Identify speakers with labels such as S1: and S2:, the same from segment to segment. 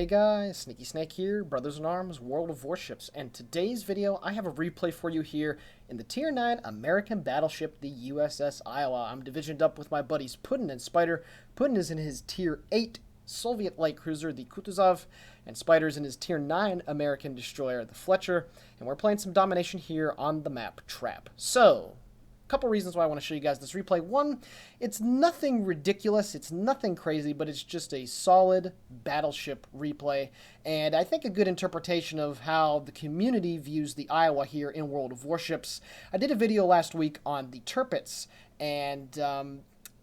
S1: Hey guys, TheSneakySnake here, Brothers in Arms, World of Warships, and today's video I have a replay for you here in the Tier 9 American battleship, the USS Iowa. I'm divisioned up with my buddies Puddin and Spider. Puddin is in his Tier 8 Soviet light cruiser, the Kutuzov, and Spider's in his Tier 9 American destroyer, the Fletcher, and we're playing some domination here on the map Trap. So, couple reasons why I want to show you guys this replay. One, it's nothing ridiculous, it's nothing crazy, but it's just a solid battleship replay, and I think a good interpretation of how the community views the Iowa here in World of Warships. I did a video last week on the Tirpitz, and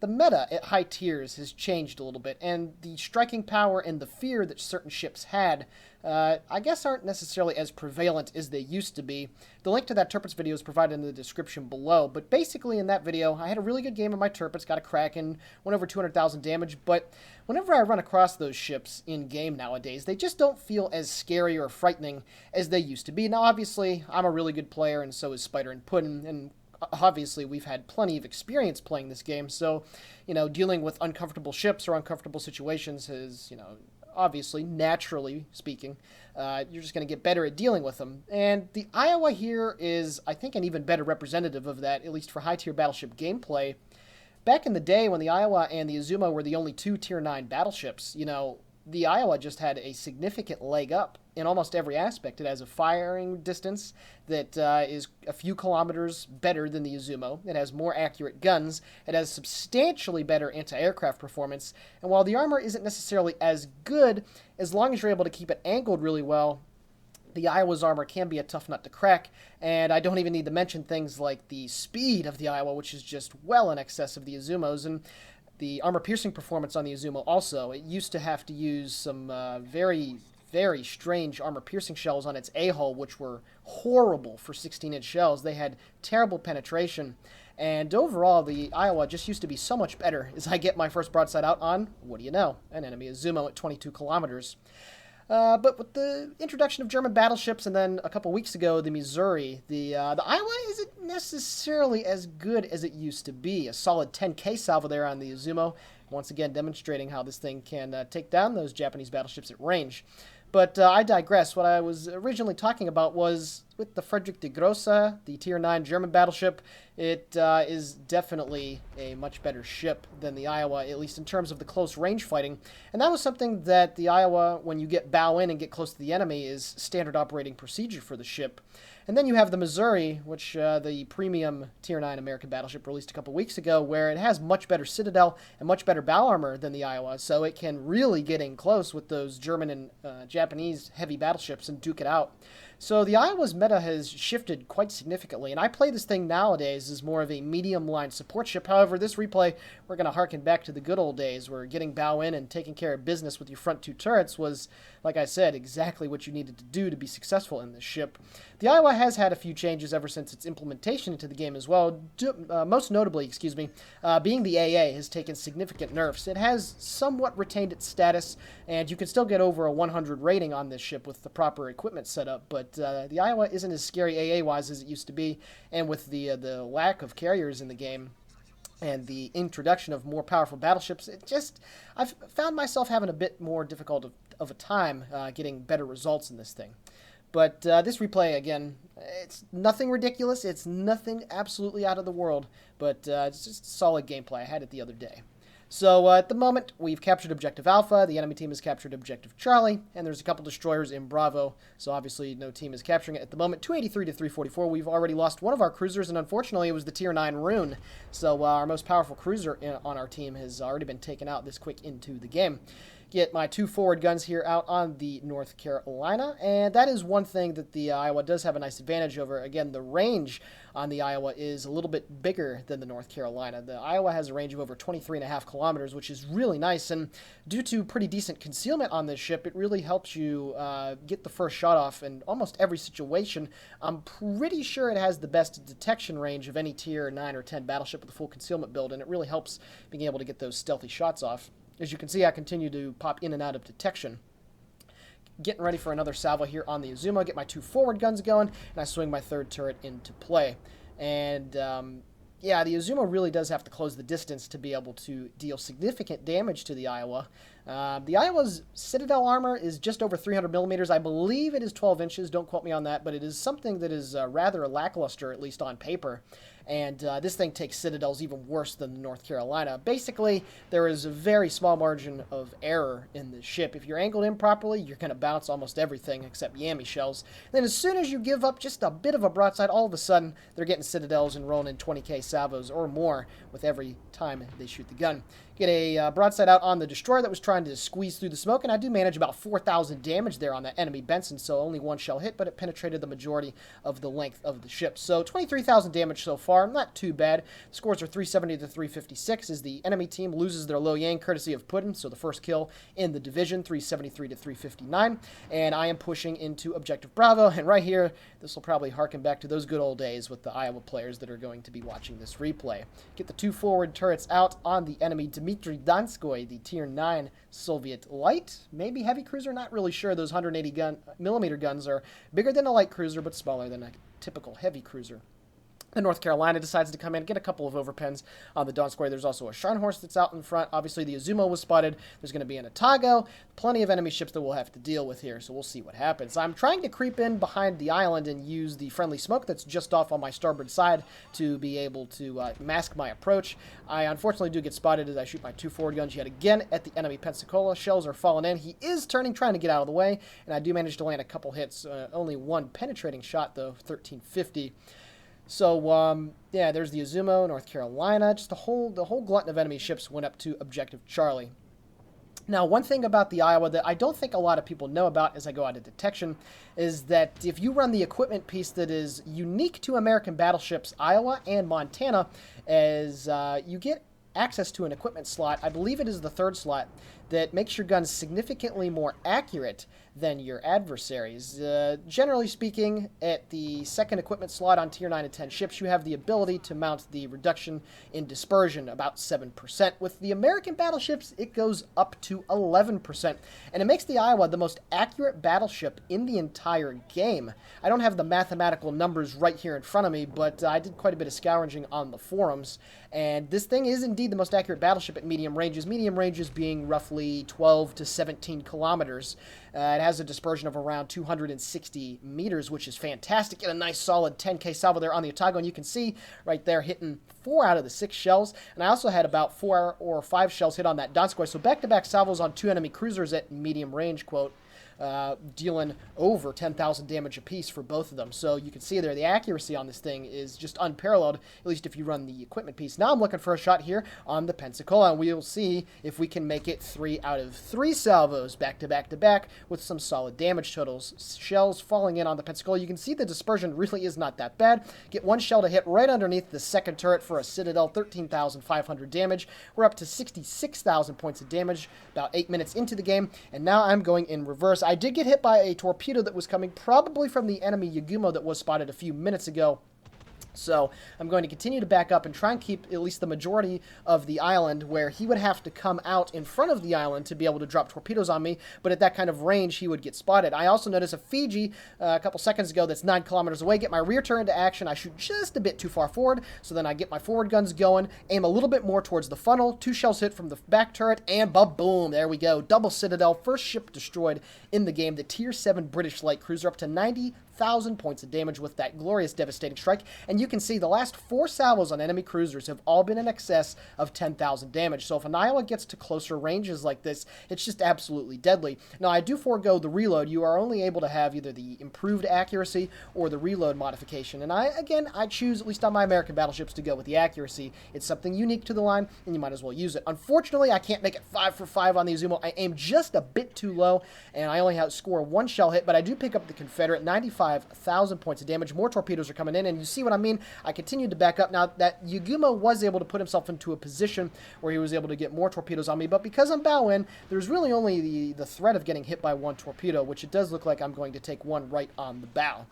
S1: the meta at high tiers has changed a little bit, and the striking power and the fear that certain ships had, I guess aren't necessarily as prevalent as they used to be. The link to that Tirpitz video is provided in the description below, but basically in that video, I had a really good game of my Tirpitz, got a Kraken, went over 200,000 damage, but whenever I run across those ships in-game nowadays, they just don't feel as scary or frightening as they used to be. Now, obviously, I'm a really good player, and so is Spider and Puddin, and obviously we've had plenty of experience playing this game, so, you know, dealing with uncomfortable ships or uncomfortable situations is, you know, obviously, naturally speaking, you're just going to get better at dealing with them. And the Iowa here is, I think, an even better representative of that, at least for high-tier battleship gameplay. Back in the day when the Iowa and the Azuma were the only two Tier 9 battleships, you know, the Iowa just had a significant leg up in almost every aspect. It has a firing distance that is a few kilometers better than the Azuma. It has more accurate guns. It has substantially better anti-aircraft performance. And while the armor isn't necessarily as good, as long as you're able to keep it angled really well, the Iowa's armor can be a tough nut to crack, and I don't even need to mention things like the speed of the Iowa, which is just well in excess of the Azuma's, and the armor-piercing performance on the Azuma also. It used to have to use some very strange armor-piercing shells on its A-hull, which were horrible for 16-inch shells. They had terrible penetration, and overall, the Iowa just used to be so much better as I get my first broadside out on, what do you know, an enemy Azuma at 22 kilometers. But with the introduction of German battleships, and then a couple weeks ago, the Missouri, the Iowa isn't necessarily as good as it used to be. A solid 10K salvo there on the Azuma, once again demonstrating how this thing can take down those Japanese battleships at range. But I digress. What I was originally talking about was with the Friedrich de Grosse, the Tier 9 German battleship. It is definitely a much better ship than the Iowa, at least in terms of the close range fighting. And that was something that the Iowa, when you get bow in and get close to the enemy, is standard operating procedure for the ship. And then you have the Missouri, which the premium Tier 9 American battleship released a couple weeks ago, where it has much better citadel and much better bow armor than the Iowa, so it can really get in close with those German and Japanese heavy battleships and duke it out. So the Iowa's meta has shifted quite significantly, and I play this thing nowadays as more of a medium-line support ship. However, this replay, we're going to harken back to the good old days where getting bow in and taking care of business with your front two turrets was, like I said, exactly what you needed to do to be successful in this ship. The Iowa has had a few changes ever since its implementation into the game as well. Most notably, being the AA has taken significant nerfs. It has somewhat retained its status, and you can still get over a 100 rating on this ship with the proper equipment setup, but the Iowa isn't as scary AA-wise as it used to be, and with the lack of carriers in the game and the introduction of more powerful battleships, I've found myself having a bit more difficult of a time getting better results in this thing. But this replay, again, it's nothing ridiculous, it's nothing absolutely out of the world, but it's just solid gameplay. I had it the other day. So at the moment, we've captured Objective Alpha, the enemy team has captured Objective Charlie, and there's a couple destroyers in Bravo, so obviously no team is capturing it at the moment. 283 to 344, we've already lost one of our cruisers, and unfortunately it was the Tier 9 Rune, so our most powerful cruiser on our team has already been taken out this quick into the game. Get my two forward guns here out on the North Carolina, and that is one thing that the Iowa does have a nice advantage over. Again, the range on the Iowa is a little bit bigger than the North Carolina. The Iowa has a range of over 23.5 kilometers, which is really nice, and due to pretty decent concealment on this ship, it really helps you get the first shot off in almost every situation. I'm pretty sure it has the best detection range of any Tier 9 or 10 battleship with a full concealment build, and it really helps being able to get those stealthy shots off. As you can see, I continue to pop in and out of detection. Getting ready for another salvo here on the Azuma. Get my two forward guns going, and I swing my third turret into play. And yeah, the Azuma really does have to close the distance to be able to deal significant damage to the Iowa. The Iowa's Citadel armor is just over 300 millimeters. I believe it is 12 inches. Don't quote me on that, but it is something that is rather lackluster, at least on paper. And this thing takes Citadels even worse than the North Carolina. Basically, there is a very small margin of error in the ship. If you're angled improperly, you're going to bounce almost everything except Yammy shells. Then as soon as you give up just a bit of a broadside, all of a sudden, they're getting Citadels and rolling in 20k salvos or more with every time they shoot the gun. Get a broadside out on the destroyer that was trying to squeeze through the smoke, and I do manage about 4,000 damage there on that enemy Benson, so only one shell hit, but it penetrated the majority of the length of the ship. So 23,000 damage so far, not too bad. The scores are 370 to 356 as the enemy team loses their low yang courtesy of Puddin, so the first kill in the division, 373 to 359, and I am pushing into Objective Bravo, and right here, this will probably harken back to those good old days with the Iowa players that are going to be watching this replay. Get the two forward turrets out on the enemy Dmitry Donskoy, the Tier 9 Soviet light, maybe heavy cruiser, not really sure. Those 180 millimeter guns are bigger than a light cruiser, but smaller than a typical heavy cruiser. The North Carolina decides to come in, get a couple of overpens on the Donskoy. There's also a Scharnhorst that's out in front. Obviously, the Izumo was spotted. There's going to be an Otago. Plenty of enemy ships that we'll have to deal with here, so we'll see what happens. I'm trying to creep in behind the island and use the friendly smoke that's just off on my starboard side to be able to mask my approach. I unfortunately do get spotted as I shoot my two forward guns yet again at the enemy Pensacola. Shells are falling in. He is turning, trying to get out of the way, and I do manage to land a couple hits. Only one penetrating shot, though, 1350. So, yeah, there's the Izumo, North Carolina. Just the whole glutton of enemy ships went up to Objective Charlie. Now, one thing about the Iowa that I don't think a lot of people know about as I go out of detection is that if you run the equipment piece that is unique to American battleships, Iowa and Montana, as you get access to an equipment slot, I believe it is the third slot, that makes your guns significantly more accurate than your adversaries. Generally speaking, at the second equipment slot on Tier 9 and 10 ships, you have the ability to mount the reduction in dispersion, about 7%. With the American battleships, it goes up to 11%. And it makes the Iowa the most accurate battleship in the entire game. I don't have the mathematical numbers right here in front of me, but I did quite a bit of scrounging on the forums. And this thing is indeed the most accurate battleship at medium ranges being roughly 12 to 17 kilometers. It has a dispersion of around 260 meters, which is fantastic. Get a nice solid 10k salvo there on the Otago, and you can see right there hitting 4 out of the 6 shells. And I also had about 4 or 5 shells hit on that Donskoy, so back-to-back salvos on 2 enemy cruisers at medium range, quote, dealing over 10,000 damage apiece for both of them. So you can see there the accuracy on this thing is just unparalleled, at least if you run the equipment piece. Now I'm looking for a shot here on the Pensacola, and we'll see if we can make it 3 out of 3 salvos back to back to back with some solid damage totals. Shells falling in on the Pensacola. You can see the dispersion really is not that bad. Get 1 shell to hit right underneath the second turret for a Citadel, 13,500 damage. We're up to 66,000 points of damage about 8 minutes into the game, and now I'm going in reverse. I did get hit by a torpedo that was coming probably from the enemy Yagumo that was spotted a few minutes ago. So I'm going to continue to back up and try and keep at least the majority of the island where he would have to come out in front of the island to be able to drop torpedoes on me, but at that kind of range he would get spotted. I also noticed a Fiji a couple seconds ago that's 9 kilometers away. Get my rear turn into action. I shoot just a bit too far forward, so then I get my forward guns going, aim a little bit more towards the funnel, 2 shells hit from the back turret, and ba-boom, there we go. Double Citadel, first ship destroyed in the game, the Tier 7 British light cruiser, up to 90,000 points of damage with that glorious devastating strike. And you can see the last 4 salvos on enemy cruisers have all been in excess of 10,000 damage. So if an Iowa gets to closer ranges like this, it's just absolutely deadly. Now I do forego the reload. You are only able to have either the improved accuracy or the reload modification. And I choose, at least on my American battleships, to go with the accuracy. It's something unique to the line, and you might as well use it. Unfortunately, I can't make it 5 for 5 on the Izumo. I aim just a bit too low, and I only score 1 shell hit, but I do pick up the Confederate, 95,000 points of damage. More torpedoes are coming in, and you see what I mean? I continued to back up. Now, that Yagumo was able to put himself into a position where he was able to get more torpedoes on me, but because I'm bow in, there's really only the threat of getting hit by 1 torpedo, which it does look like I'm going to take 1 right on the bow.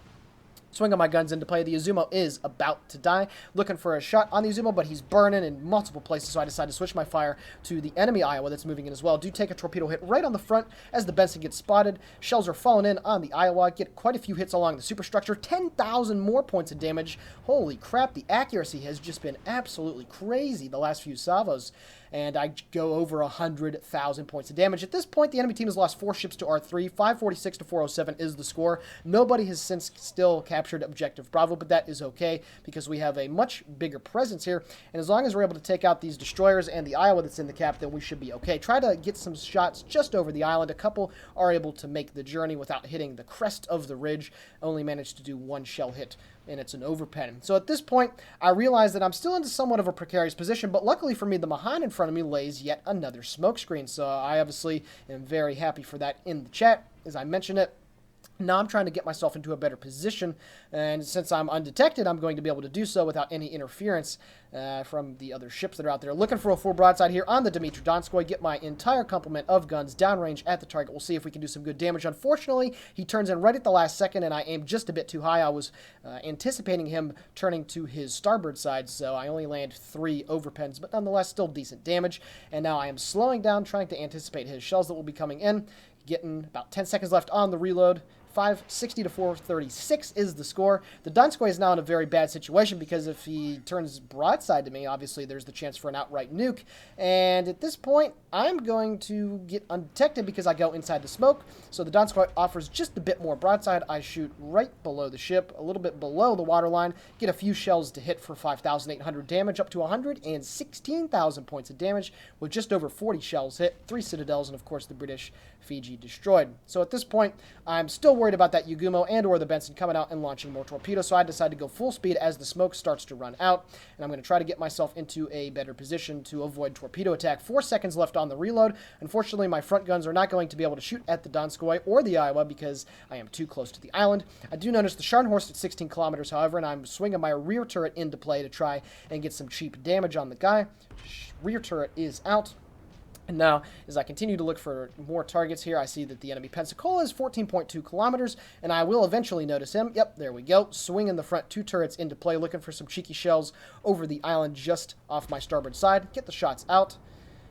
S1: Swinging my guns into play. The Izumo is about to die. Looking for a shot on the Izumo, but he's burning in multiple places, so I decided to switch my fire to the enemy Iowa that's moving in as well. Do take a torpedo hit right on the front as the Benson gets spotted. Shells are falling in on the Iowa. Get quite a few hits along the superstructure. 10,000 more points of damage. Holy crap, the accuracy has just been absolutely crazy the last few salvos. and I go over 100,000 points of damage. At this point, the enemy team has lost 4 ships to R3. 546 to 407 is the score. Nobody has since still captured Objective Bravo, but that is okay because we have a much bigger presence here, and as long as we're able to take out these destroyers and the Iowa that's in the cap, then we should be okay. Try to get some shots just over the island. A couple are able to make the journey without hitting the crest of the ridge. Only managed to do 1 shell hit, and it's an overpen. So at this point, I realize that I'm still in somewhat of a precarious position, but luckily for me, the Mahan in front of me lays yet another smoke screen. So I obviously am very happy for that in the chat, as I mentioned it. Now I'm trying to get myself into a better position, and since I'm undetected, I'm going to be able to do so without any interference from the other ships that are out there. Looking for a full broadside here on the Dmitry Donskoy, get my entire complement of guns downrange at the target. We'll see if we can do some good damage. Unfortunately, he turns in right at the last second, and I aimed just a bit too high. I was anticipating him turning to his starboard side, so I only land 3 overpens, but nonetheless still decent damage. And now I am slowing down, trying to anticipate his shells that will be coming in. Getting about 10 seconds left on the reload. 560 to 436 is the score. The Donskoy is now in a very bad situation because if he turns broadside to me, obviously there's the chance for an outright nuke. And at this point, I'm going to get undetected because I go inside the smoke. So the Donskoy offers just a bit more broadside. I shoot right below the ship, a little bit below the waterline, get a few shells to hit for 5,800 damage, up to 116,000 points of damage with just over 40 shells hit, 3 citadels, and of course the British Fiji destroyed. So at this point, I'm still worried about that Yugumo and or the Benson coming out and launching more torpedoes, so I decide to go full speed as the smoke starts to run out, and I'm going to try to get myself into a better position to avoid torpedo attack. 4 seconds left on the reload. Unfortunately, my front guns are not going to be able to shoot at the Donskoy or the Iowa because I am too close to the island. I do notice the Scharnhorst at 16 kilometers, however, and I'm swinging my rear turret into play to try and get some cheap damage on the guy. Rear turret is out. And now, as I continue to look for more targets here, I see that the enemy Pensacola is 14.2 kilometers, and I will eventually notice him. Yep, there we go. Swinging the front 2 turrets into play, looking for some cheeky shells over the island just off my starboard side. Get the shots out,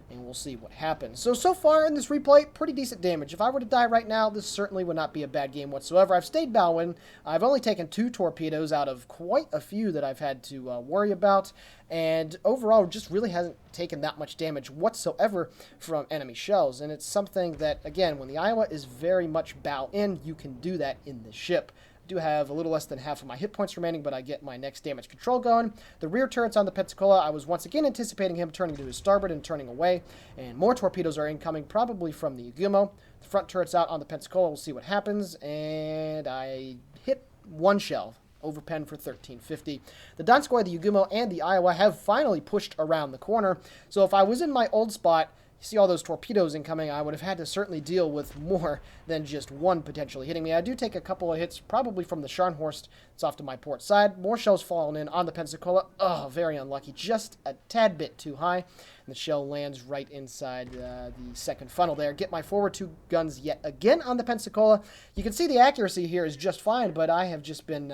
S1: and we'll see what happens. So far in this replay, pretty decent damage. If I were to die right now, this certainly would not be a bad game whatsoever. I've stayed bowing. I've only taken 2 torpedoes out of quite a few that I've had to worry about, and overall just really hasn't taken that much damage whatsoever from enemy shells. And it's something that, again, when the Iowa is very much bow in, you can do that in the ship. Do have a little less than half of my hit points remaining, but I get my next damage control going. The rear turrets on the Pensacola, I was once again anticipating him turning to his starboard and turning away, and more torpedoes are incoming, probably from the Yugumo. The front turret's out on the Pensacola, we'll see what happens, and I hit 1 shell. Overpen for 1350. The Donskoy, the Yugumo, and the Iowa have finally pushed around the corner, so if I was in my old spot, you see all those torpedoes incoming, I would have had to certainly deal with more than just 1 potentially hitting me. I do take a couple of hits, probably from the Scharnhorst. It's off to my port side. More shells falling in on the Pensacola. Oh, very unlucky. Just a tad bit too high. And the shell lands right inside the second funnel there. Get my forward 2 guns yet again on the Pensacola. You can see the accuracy here is just fine, but I have just been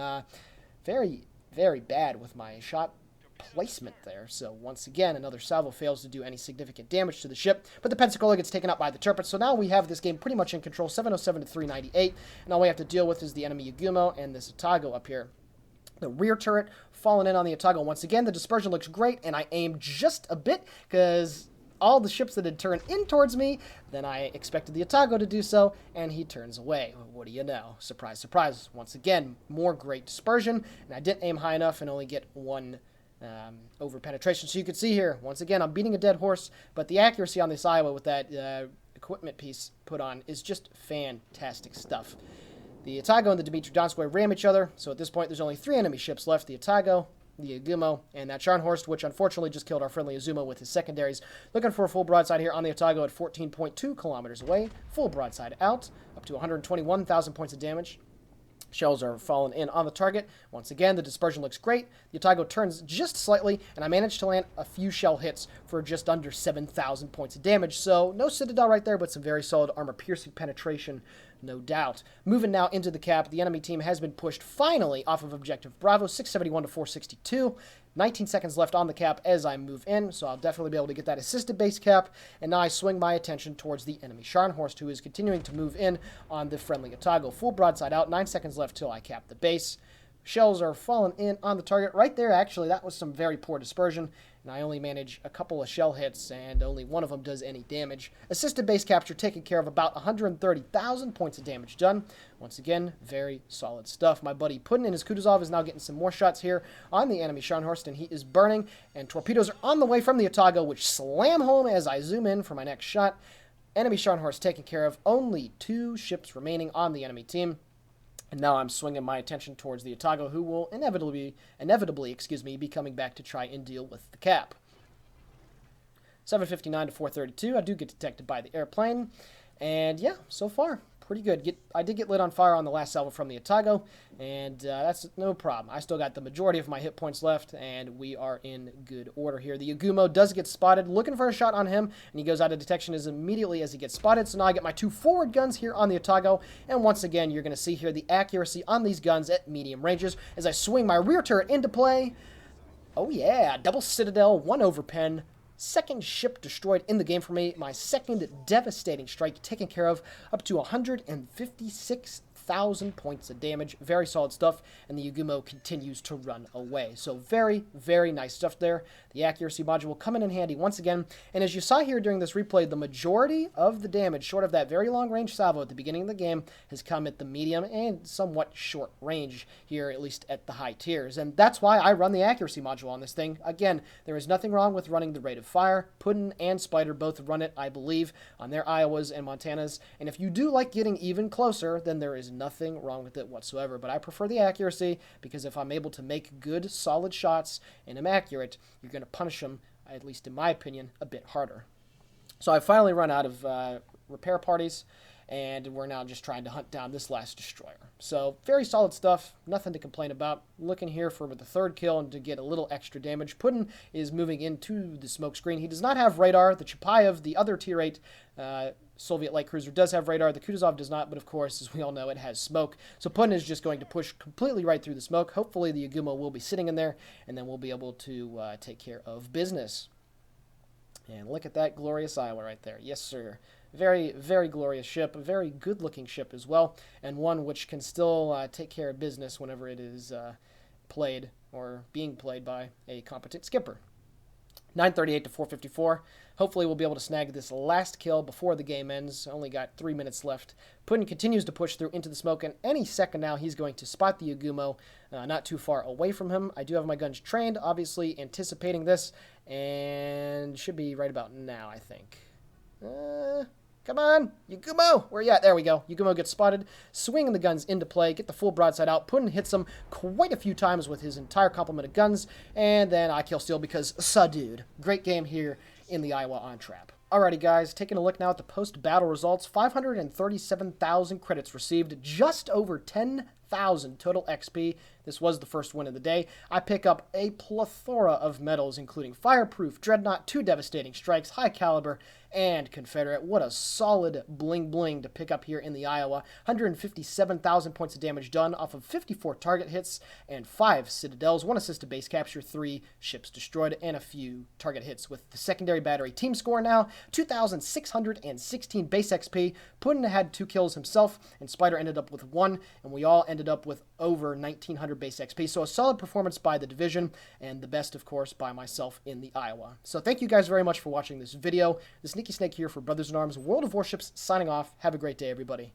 S1: very, very bad with my shot placement there. So once again, another salvo fails to do any significant damage to the ship, but the Pensacola gets taken out by the turret. So now we have this game pretty much in control, 707 to 398, and all we have to deal with is the enemy Yugumo and this Otago up here. The rear turret falling in on the Otago once again. The dispersion looks great, and I aimed just a bit because all the ships that had turned in towards me, then I expected the Otago to do so, and he turns away. What do you know? Surprise, surprise. Once again, more great dispersion, and I didn't aim high enough and only get 1 over penetration. So you can see here, once again, I'm beating a dead horse, but the accuracy on this Iowa with that equipment piece put on is just fantastic stuff. The Otago and the Dmitry Donskoy ram each other, so at this point there's only 3 enemy ships left, the Otago, the Yugumo, and that Scharnhorst, which unfortunately just killed our friendly Azuma with his secondaries. Looking for a full broadside here on the Otago at 14.2 kilometers away. Full broadside out, up to 121,000 points of damage. Shells are falling in on the target. Once again, the dispersion looks great. The Otago turns just slightly, and I managed to land a few shell hits for just under 7,000 points of damage. So no Citadel right there, but some very solid armor-piercing penetration, no doubt. Moving now into the cap, the enemy team has been pushed finally off of Objective Bravo, 671 to 462. 19 seconds left on the cap as I move in, so I'll definitely be able to get that assisted base cap. And now I swing my attention towards the enemy Scharnhorst, who is continuing to move in on the friendly Otago. Full broadside out, 9 seconds left till I cap the base. Shells are falling in on the target right there. Actually, that was some very poor dispersion. and I only manage a couple of shell hits, and only one of them does any damage. Assisted base capture taking care of about 130,000 points of damage done. Once again, very solid stuff. My buddy Puddin in his Kutuzov is now getting some more shots here on the enemy Scharnhorst, and he is burning, and torpedoes are on the way from the Otago, which slam home as I zoom in for my next shot. Enemy Scharnhorst taken care of. Only 2 ships remaining on the enemy team. And now I'm swinging my attention towards the Otago, who will inevitably, be coming back to try and deal with the cap. 7:59 to 4:32. I do get detected by the airplane. And yeah, so far, pretty good. I did get lit on fire on the last salvo from the Otago, and that's no problem. I still got the majority of my hit points left, and we are in good order here. The Yagumo does get spotted, looking for a shot on him, and he goes out of detection as immediately as he gets spotted. So now I get my 2 forward guns here on the Otago, and once again, you're going to see here the accuracy on these guns at medium ranges as I swing my rear turret into play. Oh yeah, double Citadel, 1 overpen. Second ship destroyed in the game for me. My second devastating strike taken care of, up to 156,000 points of damage. Very solid stuff, and the Yagumo continues to run away. So very, very nice stuff there. The accuracy module coming in handy once again. And as you saw here during this replay, the majority of the damage, short of that very long-range salvo at the beginning of the game, has come at the medium and somewhat short range here, at least at the high tiers. And that's why I run the accuracy module on this thing. Again, there is nothing wrong with running the rate of fire. Puddin and Spyder both run it, I believe, on their Iowas and Montanas. And if you do like getting even closer, then there is nothing wrong with it whatsoever. But I prefer the accuracy because if I'm able to make good, solid shots and am accurate, you're going to punish them, at least in my opinion, a bit harder. So I finally run out of repair parties, and we're now just trying to hunt down this last destroyer. So very solid stuff, nothing to complain about. Looking here for the 3rd kill and to get a little extra damage. Puddin is moving into the smoke screen. He does not have radar. The Chapayev, the other tier 8 Soviet light cruiser, does have radar. The Kutuzov does not, but of course, as we all know, it has smoke. So Puddin is just going to push completely right through the smoke. Hopefully the Yagumo will be sitting in there, and then we'll be able to take care of business. And look at that glorious Iowa right there. Yes, sir. Very, very glorious ship. A very good-looking ship as well, and one which can still take care of business whenever it is played or being played by a competent skipper. 9:38 to 4:54. Hopefully we'll be able to snag this last kill before the game ends. Only got 3 minutes left. Puddin continues to push through into the smoke, and any second now he's going to spot the Yagumo not too far away from him. I do have my guns trained, obviously anticipating this, and should be right about now, I think. Come on, Yagumo! Where you at? There we go. Yagumo gets spotted, swinging the guns into play, get the full broadside out. Puddin hits him quite a few times with his entire complement of guns, and then I kill steal because dude. Great game here in the Iowa on trap. Alrighty, guys, taking a look now at the post-battle results. 537,000 credits received, just over 10,000 total XP. This was the first win of the day. I pick up a plethora of medals, including Fireproof, Dreadnought, 2 Devastating Strikes, High Caliber, and Confederate. What a solid bling-bling to pick up here in the Iowa. 157,000 points of damage done off of 54 target hits and 5 Citadels, 1 assisted base capture, 3 ships destroyed, and a few target hits with the secondary battery. Team score now, 2,616 base XP. Puddin had 2 kills himself, and Spyder ended up with 1, and we all ended up with over 1,900 base XP. So a solid performance by the division, and the best, of course, by myself in the Iowa. So thank you guys very much for watching this video. The Sneaky Snake here for Brothers in Arms World of Warships, signing off. Have a great day, everybody.